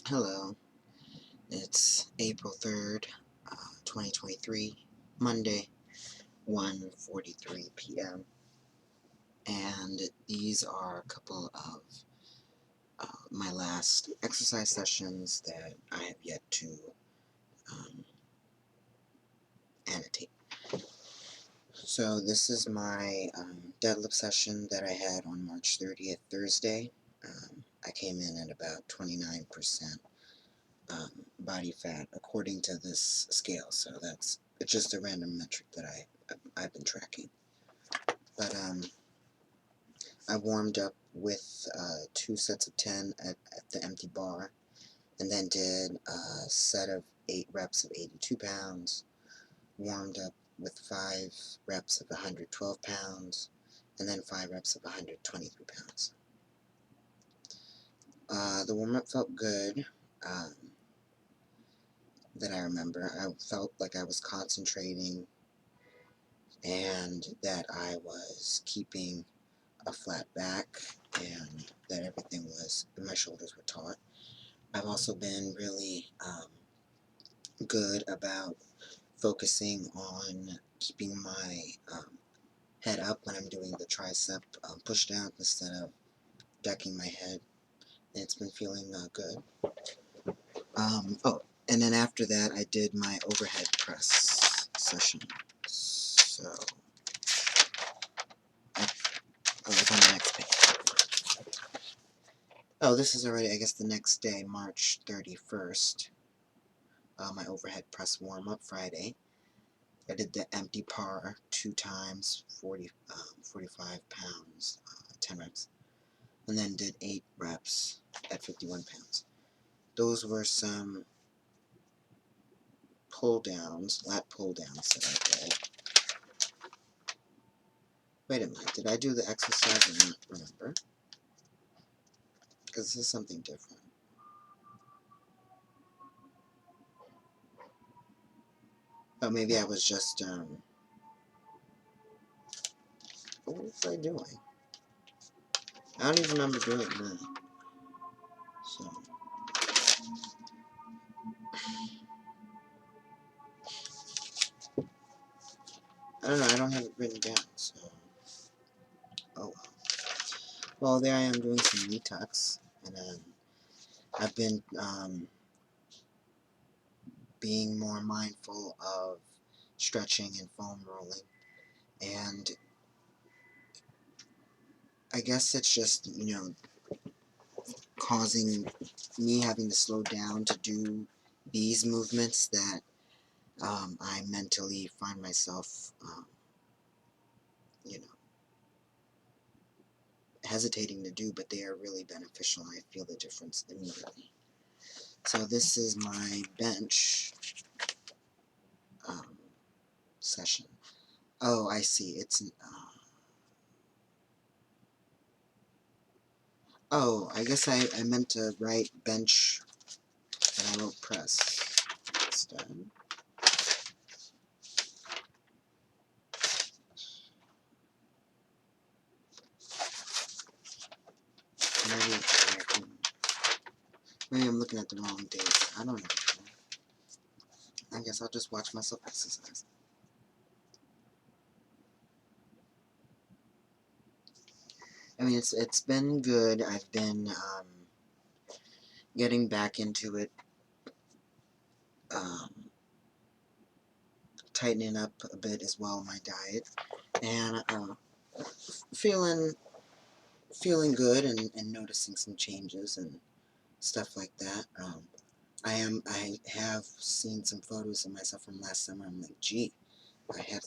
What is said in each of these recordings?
Hello, it's April 3rd, 2023, Monday, 1:43 p.m. And these are a couple of my last exercise sessions that I have yet to annotate. So this is my deadlift session that I had on March 30th, Thursday. I came in at about 29% body fat according to this scale, so it's just a random metric that I've been tracking. But I warmed up with 2 sets of 10 at the empty bar, and then did a set of 8 reps of 82 pounds, warmed up with 5 reps of 112 pounds, and then 5 reps of 123 pounds. The warm-up felt good. That I remember. I felt like I was concentrating and that I was keeping a flat back and that everything was, my shoulders were taut. I've also been really good about focusing on keeping my head up when I'm doing the tricep push down instead of decking my head. And it's been feeling good. Oh, and then after that I did my overhead press session. So, it's on the next page. Oh, this is already, I guess, the next day, March 31st. My overhead press warm-up Friday. I did the empty par 2 times, 45 pounds, 10 reps. And then did 8 reps at 51 pounds. Those were some pull-downs, lat pull-downs that I did. Wait a minute, did I do the exercise and not remember? Because this is something different. Oh, maybe I was just, what was I doing? I don't even remember doing that. So, I don't know, I don't have it written down, so, oh well. Well, there I am doing some knee tucks, and then I've been, being more mindful of stretching and foam rolling, and I guess it's just, causing me having to slow down to do these movements that I mentally find myself, hesitating to do, but they are really beneficial, and I feel the difference immediately. So this is my bench session. Oh, I see. It's oh, I guess I meant to write bench, and I wrote press instead. Maybe I'm looking at the wrong dates. I don't know. I guess I'll just watch myself exercise. I mean, it's been good. I've been getting back into it, tightening up a bit as well my diet, and feeling good and noticing some changes and stuff like that. I have seen some photos of myself from last summer. I'm like, gee, I had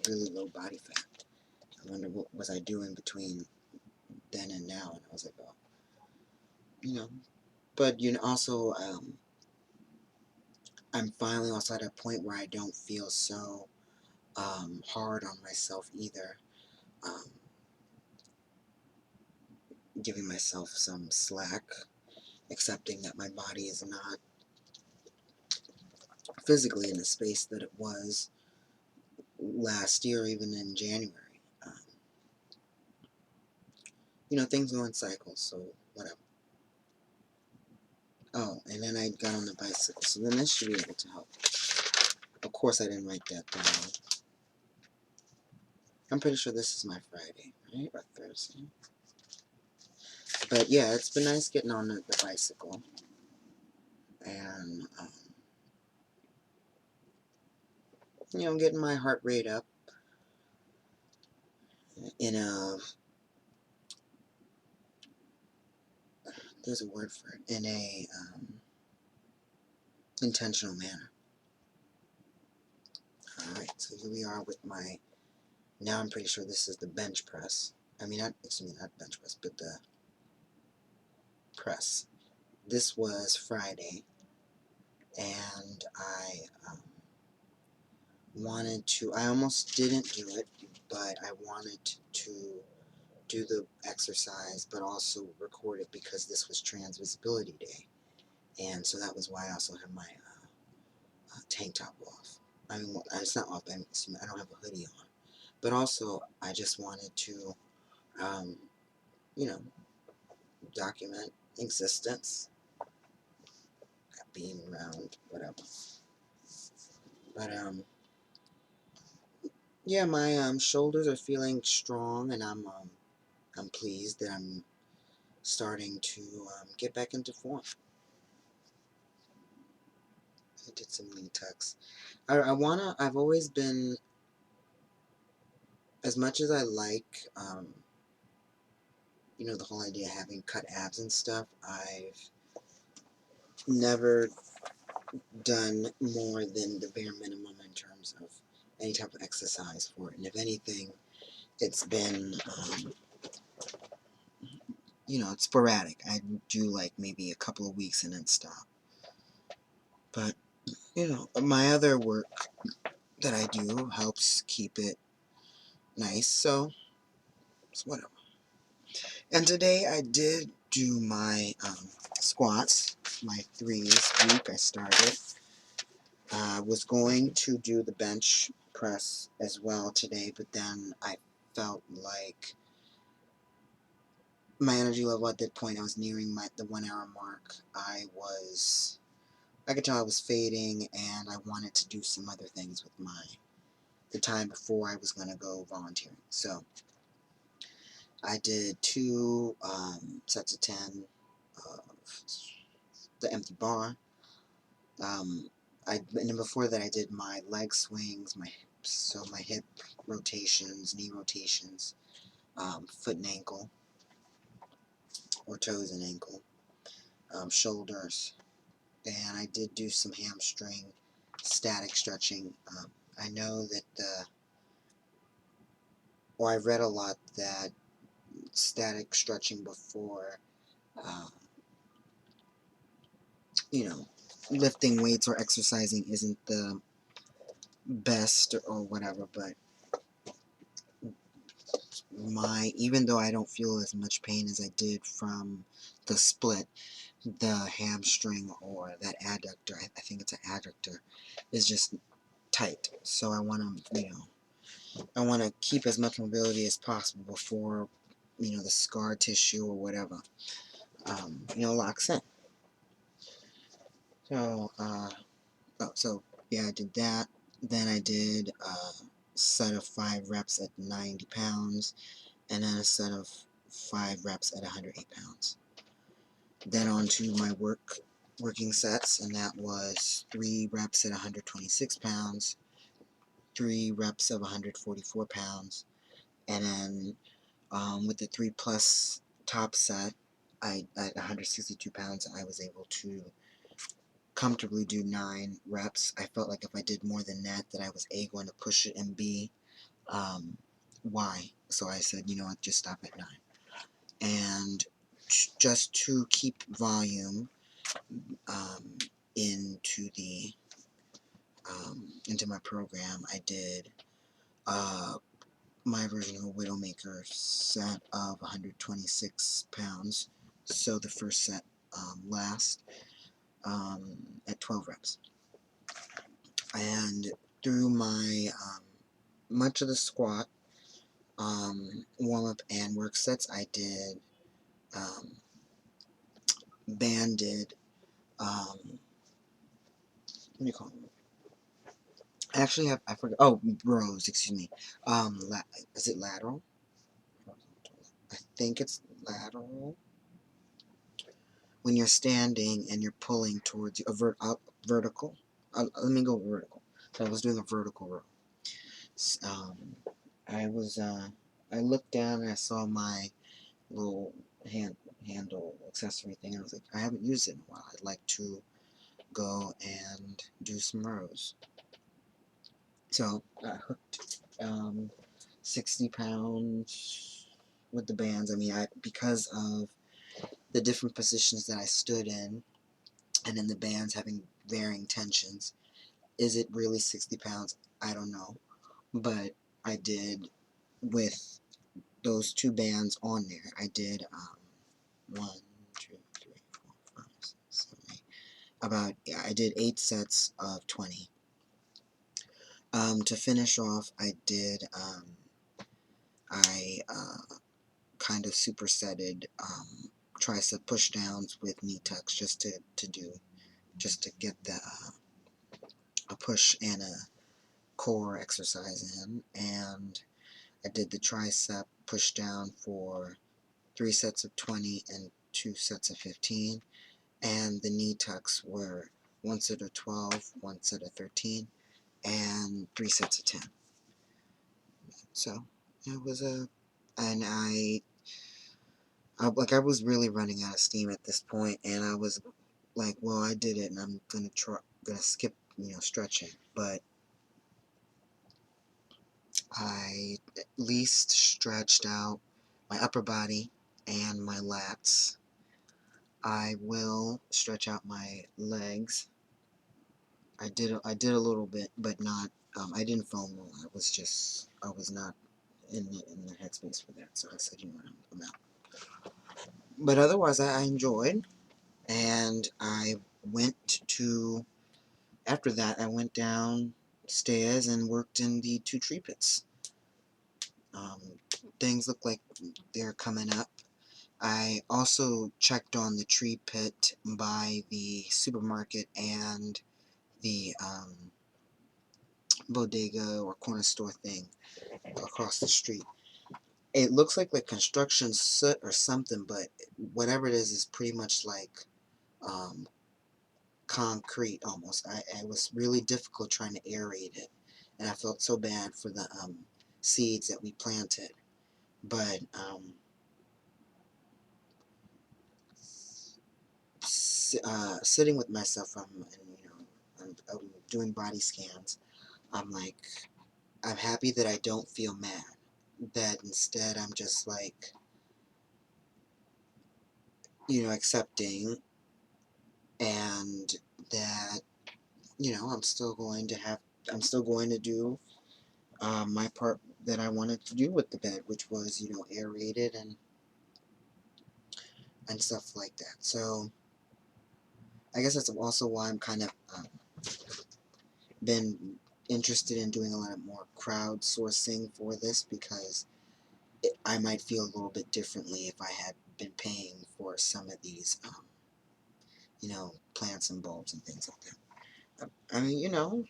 really low body fat. I wonder what was I doing between then and now. And I was like, oh, but also I'm finally also at a point where I don't feel so hard on myself either. Giving myself some slack, accepting that my body is not physically in the space that it was last year, even in January. Things go in cycles, so whatever. Oh, and then I got on the bicycle, so then this should be able to help. Of course I didn't write that down. I'm pretty sure this is my Friday, right? Or Thursday. But yeah, it's been nice getting on the bicycle. And, you know, getting my heart rate up in a, there's a word for it, in a intentional manner. Alright, so here we are with my, now I'm pretty sure this is the bench press. I mean, not bench press, but the press. This was Friday, and I wanted to, I almost didn't do it, but I wanted to do the exercise, but also record it because this was Trans Visibility Day. And so that was why I also had my tank top off. I mean, well, it's not off, I don't have a hoodie on. But also, I just wanted to, you know, document existence, being around, whatever. But, yeah, my shoulders are feeling strong, and I'm pleased that I'm starting to get back into form. I did some knee tucks. I've always been, as much as I like, you know, the whole idea of having cut abs and stuff, I've never done more than the bare minimum in terms of any type of exercise for it. And if anything, it's been, you know, it's sporadic. I do like maybe a couple of weeks and then stop. But, you know, my other work that I do helps keep it nice, so it's whatever. And today I did do my squats, my 3s week I started. I was going to do the bench press as well today, but then I felt like my energy level at that point, I was nearing the 1 hour mark. I could tell I was fading, and I wanted to do some other things with the time before I was going to go volunteering. So I did 2 sets of 10 of the empty bar. And then before that I did my leg swings, my hip rotations, knee rotations, foot and ankle, or toes and ankle, shoulders, and I did do some hamstring static stretching. I know that I read a lot that static stretching before, you know, lifting weights or exercising isn't the best or whatever, but even though I don't feel as much pain as I did from the split, the hamstring or that adductor, I think it's an adductor, is just tight. So I want to, I want to keep as much mobility as possible before, the scar tissue or whatever, locks in. So, yeah, I did that. Then I did a set of 5 reps at 90 pounds, and then a set of 5 reps at 108 pounds. Then on to my working sets, and that was 3 reps at 126 pounds, 3 reps of 144 pounds, and then with the 3 plus top set, at 162 pounds, I was able to comfortably do 9 reps. I felt like if I did more than that I was A, going to push it, and B, why? So I said, you know what, just stop at 9. And just to keep volume into my program, I did my version of a Widowmaker set of 126 pounds. So the first set last at 12 reps. And through my much of the squat, warm-up and work sets, I did banded what do you call them? I actually have, I forgot, oh, rows, excuse me. Is it lateral? I think it's lateral. When you're standing and you're pulling towards you, vertical. Let me go vertical. So I was doing a vertical row. Um, I was, I looked down and I saw my little handle accessory thing. I was like, I haven't used it in a while. I'd like to go and do some rows. So I hooked 60 pounds with the bands. I mean, because of the different positions that I stood in, and in the bands having varying tensions, is it really 60 pounds? I don't know. But I did, with those two bands on there, I did 1, 2, 3, 4, 5, 6, 7, 8. I did 8 sets of 20. To finish off, I did, I kind of supersetted tricep pushdowns with knee tucks just to get a push and a core exercise in. And I did the tricep pushdown for 3 sets of 20 and 2 sets of 15. And the knee tucks were 1 set of 12, 1 set of 13, and 3 sets of 10. So it was and I was really running out of steam at this point, and I was like, well, I did it, and I'm gonna skip, stretching. But I at least stretched out my upper body and my lats. I will stretch out my legs. I did a little bit, but not. I didn't foam roll. I was not in the headspace for that. So I said, I'm out. But otherwise, I enjoyed, and I went to. After that, I went downstairs and worked in the 2 tree pits. Things look like they're coming up. I also checked on the tree pit by the supermarket and the bodega or corner store thing across the street. It looks like construction soot or something, but whatever it is pretty much like um, concrete almost. It was really difficult trying to aerate it, and I felt so bad for the seeds that we planted. But sitting with myself, I'm doing body scans. I'm like, I'm happy that I don't feel mad. That instead I'm just like, accepting, and that, I'm still going to do my part that I wanted to do with the bed, which was, aerate it and stuff like that. So I guess that's also why I'm kind of been interested in doing a lot more crowdsourcing for this, because I might feel a little bit differently if I had been paying for some of these, plants and bulbs and things like that. I mean,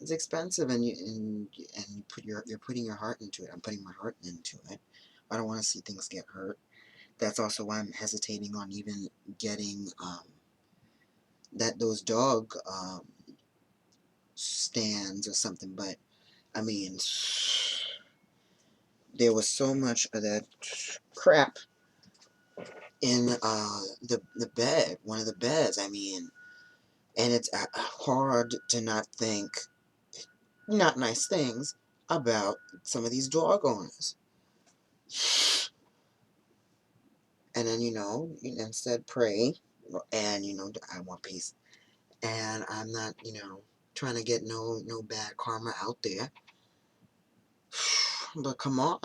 it's expensive, and you're putting your heart into it. I'm putting my heart into it. I don't want to see things get hurt. That's also why I'm hesitating on even getting those dog stands or something. But I mean, there was so much of that crap in the bed, one of the beds. I mean, and it's hard to not think not nice things about some of these dog owners. And then, instead pray, and, I want peace. And I'm not, trying to get no bad karma out there. But come on.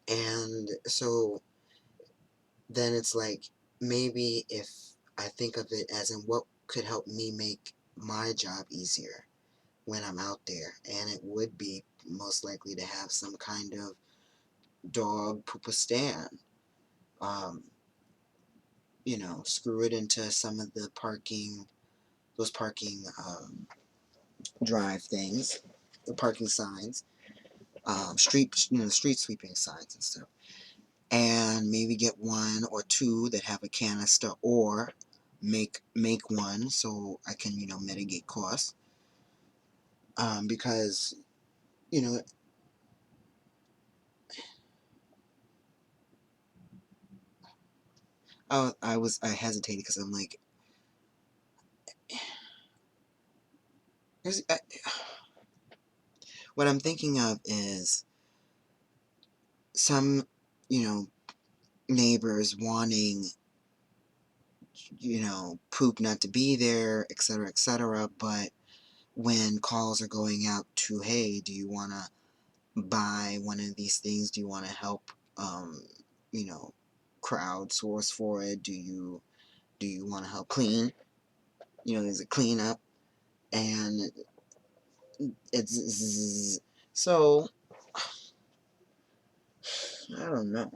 And so then it's like, maybe if I think of it as in what could help me make my job easier when I'm out there, and it would be most likely to have some kind of dog poopa stand. Um, you know, screw it into some of the those parking drive things, the parking signs, street sweeping signs and stuff, and maybe get one or two that have a canister, or make one so I can, you know, mitigate costs, because, you know, I hesitated because I'm like, I, what I'm thinking of is some, you know, neighbors wanting, you know, poop not to be there, etc., etc. But when calls are going out to, hey, do you want to buy one of these things? Do you want to help, you know, crowdsource for it? Do you want to help clean? You know, there's a cleanup, and it's so I don't know.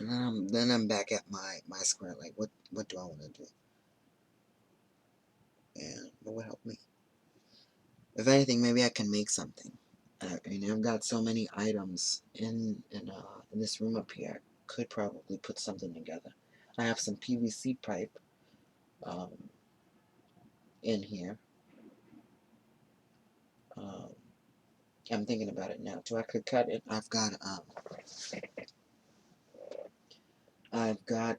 Then I'm back at my square. Like, what do I want to do? And what would help me? If anything, maybe I can make something. I've got so many items in this room up here. I could probably put something together. I have some PVC pipe um, in here. Um, I'm thinking about it now. So I could cut it. I've got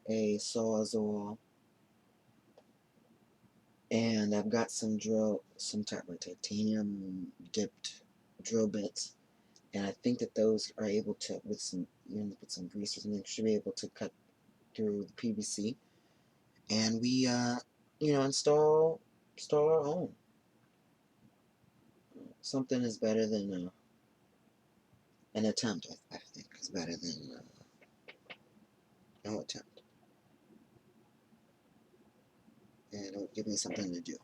a sawzall, and I've got some type of titanium dipped drill bits, and I think that those are able to, with some grease or something, should be able to cut through the PVC, and we you know, install our own. Something is better than an attempt. I think is better than no attempt, and it would give me something to do.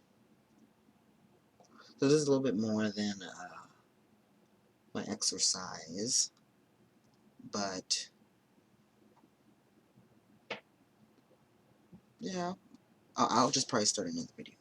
So this is a little bit more than my exercise, but yeah, I'll just probably start another video.